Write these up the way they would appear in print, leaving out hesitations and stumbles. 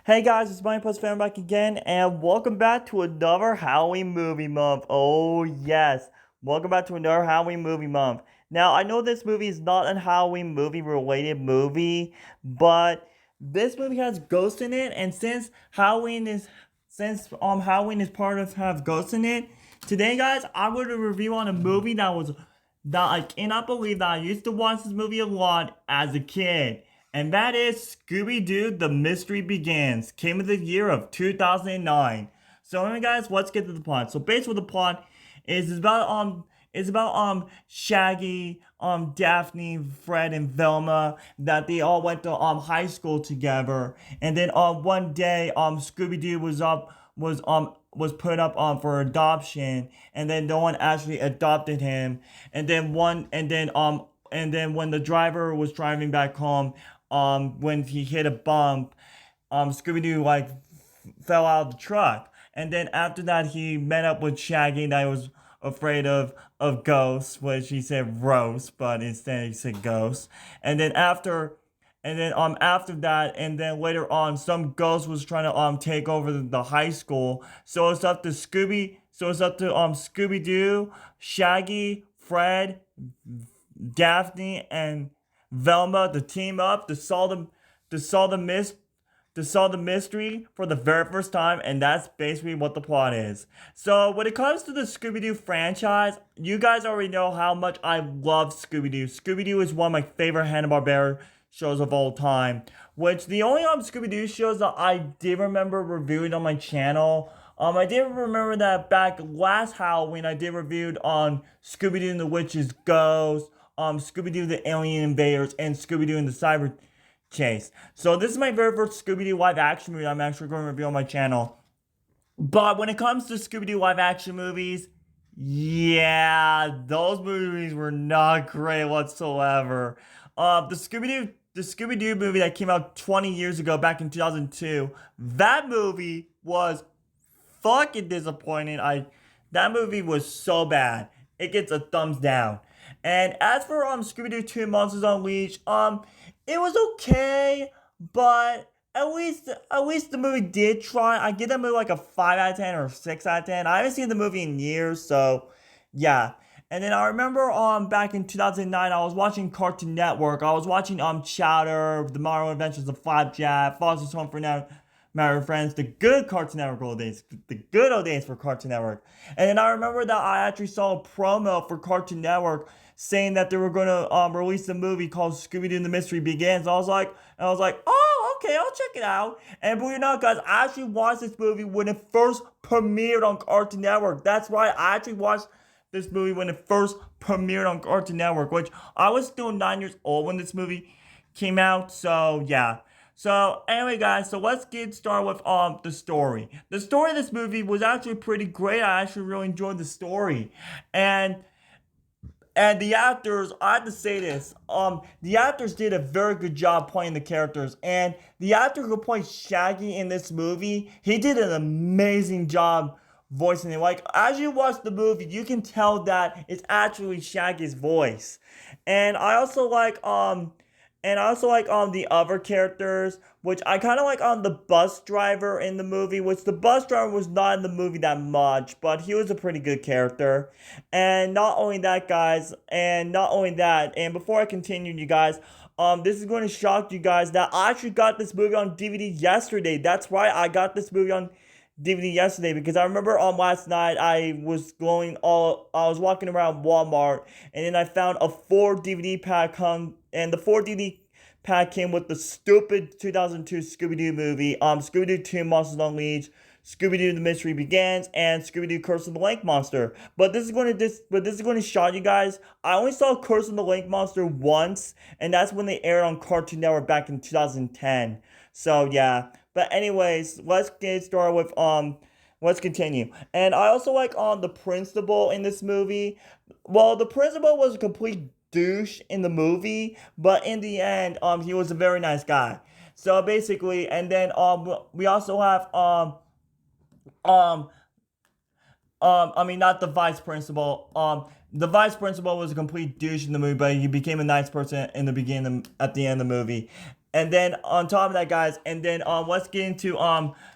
Hey guys, it's my Post Fan back again, and welcome back to another Halloween movie month. Oh yes, welcome back to another Halloween movie month. Now I know this movie is not a Halloween movie related movie, but this movie has ghosts in it, and since Halloween is part of have ghosts in it, today guys I'm going to review on a movie that I cannot believe that I used to watch this movie a lot as a kid. And that is Scooby-Doo The Mystery Begins. Came in the year of 2009. So anyway guys, let's get to the plot. So basically the plot is about Shaggy, Daphne, Fred, and Velma, that they all went to high school together. And then one day Scooby-Doo was put up for adoption, and then no one actually adopted him. And then when the driver was driving back home, when he hit a bump, Scooby-Doo fell out of the truck. And then after that, he met up with Shaggy that was afraid of ghosts, which he said roast, but instead he said ghosts. And then after that, and then later on, some ghost was trying to take over the high school. So it's up to Scooby-Doo, Shaggy, Fred, Daphne, and Velma to team up to solve the mystery for the very first time, and that's basically what the plot is. So when it comes to the Scooby-Doo franchise, you guys already know how much I love Scooby-Doo. Scooby-Doo is one of my favorite Hanna-Barbera shows of all time. Which the only Scooby-Doo shows that I did remember reviewing on my channel. I did remember that back last Halloween I did reviewed on Scooby-Doo and the Witch's Ghost, Scooby-Doo the Alien Invaders, and Scooby-Doo and the Cyber Chase. So this is my very first Scooby-Doo live action movie I'm actually going to review on my channel. But when it comes to Scooby-Doo live action movies, yeah, those movies were not great whatsoever. The Scooby-Doo movie that came out 20 years ago, back in 2002, that movie was fucking disappointing. That movie was so bad. It gets a thumbs down. And as for Scooby-Doo 2 Monsters Unleashed, it was okay, but at least the movie did try. I give that movie like a 5 out of 10 or 6 out of 10. I haven't seen the movie in years, so yeah. And then I remember back in 2009 I was watching Cartoon Network. I was watching Chowder, The Mario Adventures of Flapjack, Foster's Home for Now, Married Friends, the good Cartoon Network old days, the good old days for Cartoon Network. And then I remember that I actually saw a promo for Cartoon Network saying that they were gonna release a movie called Scooby-Doo and the Mystery Begins. I was like, oh, okay, I'll check it out. And believe it or not, guys, I actually watched this movie when it first premiered on Cartoon Network. That's right, I actually watched this movie when it first premiered on Cartoon Network, which I was still 9 years old when this movie came out. So yeah. So anyway, guys, so let's get started with the story. The story of this movie was actually pretty great. I actually really enjoyed the story, and the actors, I have to say this, the actors did a very good job playing the characters, and the actor who played Shaggy in this movie, he did an amazing job voicing it. Like, as you watch the movie, you can tell that it's actually Shaggy's voice. And I also like the other characters, which I kind of like the bus driver in the movie, which the bus driver was not in the movie that much, but he was a pretty good character. And not only that, guys, and before I continue, you guys, this is going to shock you guys that I actually got this movie on DVD yesterday. That's right, I got this movie on DVD yesterday because I remember last night I was walking around Walmart, and then I found a 4 DVD pack and the 4 DVD pack came with the stupid 2002 Scooby-Doo movie, Scooby-Doo 2 Monsters Unleashed, Scooby-Doo The Mystery Begins, and Scooby-Doo Curse of the Lake Monster. But this is going to shock you guys. I only saw Curse of the Lake Monster once, and that's when they aired on Cartoon Network back in 2010. So yeah. But anyways, let's get started with let's continue. And I also like the principal in this movie. Well, the principal was a complete douche in the movie, but in the end, he was a very nice guy. So basically, and then we also have um I mean, not the vice principal. The vice principal was a complete douche in the movie, but he became a nice person in the beginning, at the end of the movie. And then on top of that, guys, and then let's get into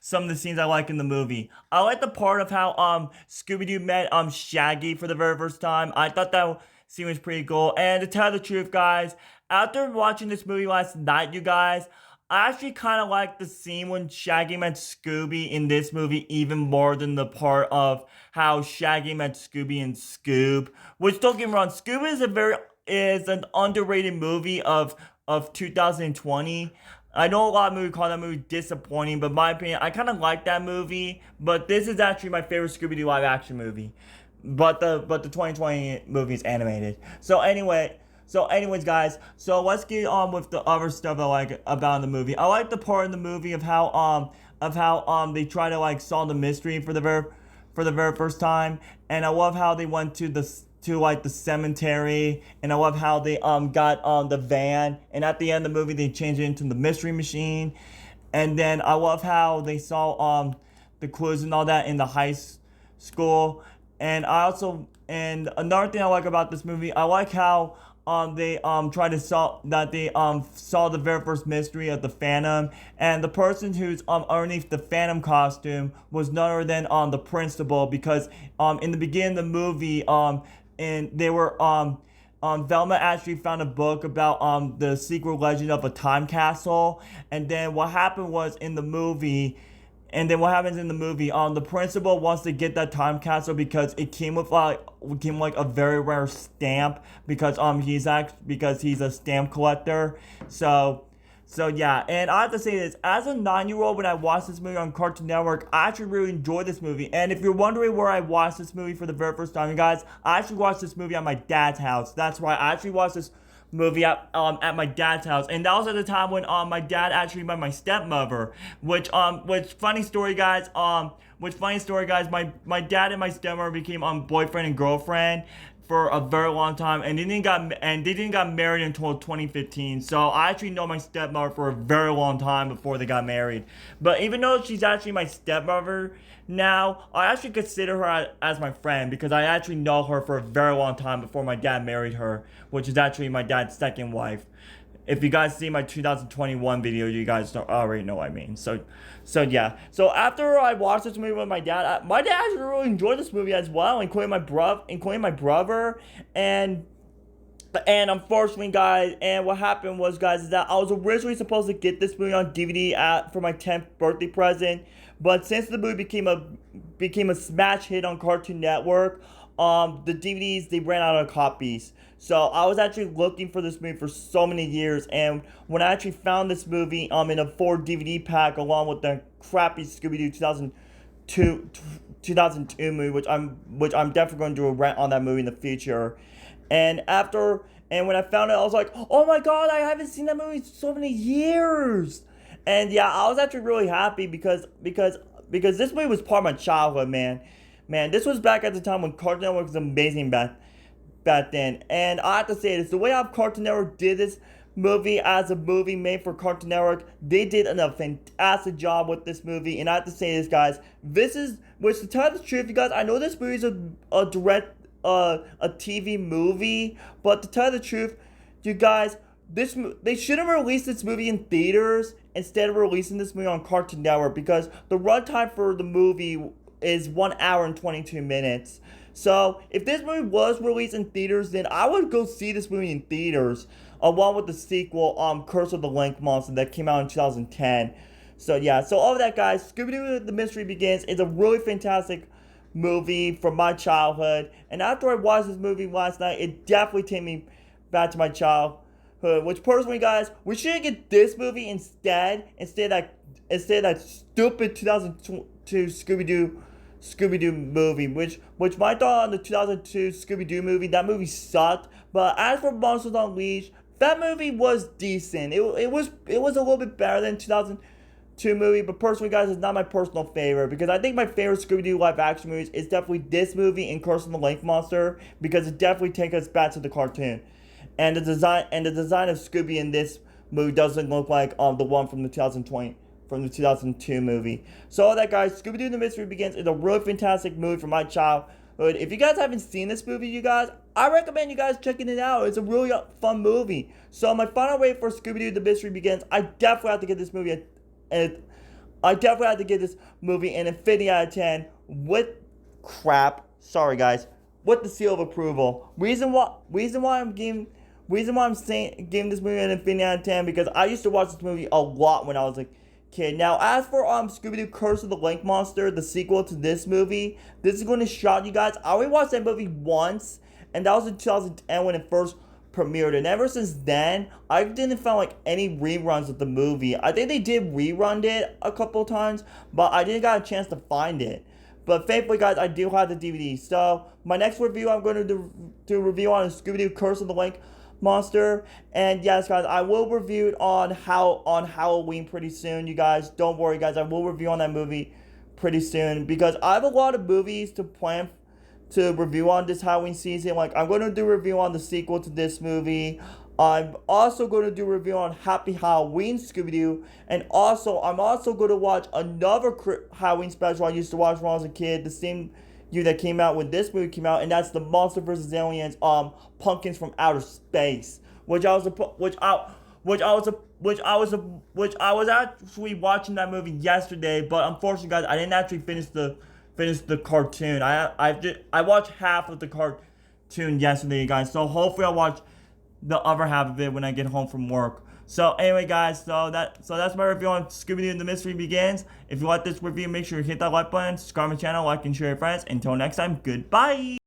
some of the scenes I like in the movie. I like the part of how Scooby-Doo met Shaggy for the very first time. I thought that scene was pretty cool. And to tell the truth, guys, after watching this movie last night, you guys, I actually kind of like the scene when Shaggy met Scooby in this movie even more than the part of how Shaggy met Scooby in Scoob. Which, don't get me wrong, Scoob is an underrated movie of 2020. I know a lot of movies call that movie disappointing, but in my opinion, I kind of like that movie. But this is actually my favorite Scooby-Doo live action movie. But the 2020 movie is animated. So anyways, guys, so let's get on with the other stuff I like about the movie. I like the part in the movie of how they try to like solve the mystery for the very first time, and I love how they went to like the cemetery, and I love how they got the van, and at the end of the movie they changed it into the mystery machine, and then I love how they saw the clues and all that in the high school, and another thing I like about this movie, I like how they tried to solve the very first mystery of the Phantom, and the person who's underneath the Phantom costume was none other than the principal, because in the beginning of the movie and they were Velma actually found a book about the secret legend of a time capsule, and then what happened was in the movie. And then what happens in the movie? The principal wants to get that time capsule because it came with like a very rare stamp, because he's a stamp collector. So yeah, and I have to say this, as a 9-year-old, when I watched this movie on Cartoon Network, I actually really enjoyed this movie. And if you're wondering where I watched this movie for the very first time, you guys, I actually watched this movie at my dad's house. That's right, I actually watched this movie at my dad's house, and that was at the time when my dad actually met my stepmother, which funny story, guys, my dad and my stepmother became boyfriend and girlfriend for a very long time, and they didn't got married until 2015. So I actually know my stepmother for a very long time before they got married. But even though she's actually my stepmother now, I actually consider her as my friend, because I actually know her for a very long time before my dad married her, which is actually my dad's second wife. If you guys see my 2021 video, you guys already know what I mean. So yeah. So after I watched this movie with my dad actually really enjoyed this movie as well, including my brother, and unfortunately, guys, and what happened was, guys, is that I was originally supposed to get this movie on DVD for my 10th birthday present, but since the movie became a smash hit on Cartoon Network, the DVDs, they ran out of copies. So I was actually looking for this movie for so many years, and when I actually found this movie in a 4 DVD pack along with the crappy Scooby-Doo 2002 movie, which I'm definitely going to do a rant on that movie in the future. And when I found it, I was like, oh my god, I haven't seen that movie in so many years. And yeah, I was actually really happy because this movie was part of my childhood, man. Man, this was back at the time when Cartoon Network was amazing back then. And I have to say this, the way how Cartoon Network did this movie as a movie made for Cartoon Network, they did a fantastic job with this movie. And I have to say this, guys, which to tell the truth, you guys, I know this movie is a TV movie, but to tell the truth, you guys, they should have released this movie in theaters instead of releasing this movie on Cartoon Network, because the runtime for the movie is 1 hour and 22 minutes. So if this movie was released in theaters, then I would go see this movie in theaters, along with the sequel, Curse of the Link Monster, that came out in 2010. So yeah, so all of that, guys, Scooby-Doo The Mystery Begins is a really fantastic movie from my childhood, and after I watched this movie last night, it definitely took me back to my childhood, which personally, guys, we should get this movie instead of that stupid 2002 Scooby-Doo movie, which my thought on the 2002 Scooby-Doo movie, that movie sucked. But as for Monsters Unleashed, that movie was decent. It was a little bit better than 2002 movie, but personally, guys, it's not my personal favorite, because I think my favorite Scooby-Doo live action movies is definitely this movie and Curse of the Lake Monster, because it definitely takes us back to the cartoon. And the design of Scooby in this movie doesn't look like the one from the 2002 movie. So all that, guys, Scooby-Doo The Mystery Begins is a really fantastic movie from my childhood If you guys haven't seen this movie, you guys, I recommend you guys checking it out. It's a really fun movie. So my final rate for Scooby-Doo: The Mystery Begins, I definitely have to give this movie an infinity out of 10 with sorry guys, with the seal of approval. Reason why I'm saying giving this movie an infinity out of 10 because I used to watch this movie a lot when I was a kid. Now, as for Scooby-Doo: Curse of the Lake Monster, the sequel to this movie, this is going to shock you guys. I only watched that movie once, and that was in 2010 when it first premiered. And ever since then, I didn't find like any reruns of the movie. I think they did rerun it a couple times, but I didn't got a chance to find it. But thankfully, guys, I do have the DVD. So my next review I'm going to do a review on is Scooby-Doo: Curse of the Lake Monster. And yes, guys, I will review it on Halloween pretty soon. You guys, don't worry, guys. I will review on that movie pretty soon because I have a lot of movies to plan to review on this Halloween season. Like, I'm going to do a review on the sequel to this movie. I'm also going to do a review on Happy Halloween Scooby-Doo. And also, I'm also going to watch another Halloween special I used to watch when I was a kid. The same year that came out when this movie came out. And that's the Monster vs. Aliens, Pumpkins from Outer Space. Which I was actually watching that movie yesterday. But unfortunately, guys, I didn't actually finish the cartoon. I watched half of the cartoon yesterday, guys. So hopefully I'll watch the other half of it when I get home from work. So anyway, guys, so that's my review on Scooby-Doo: The Mystery Begins. If you like this review, make sure you hit that like button, subscribe to my channel, like and share with your friends. Until next time, goodbye.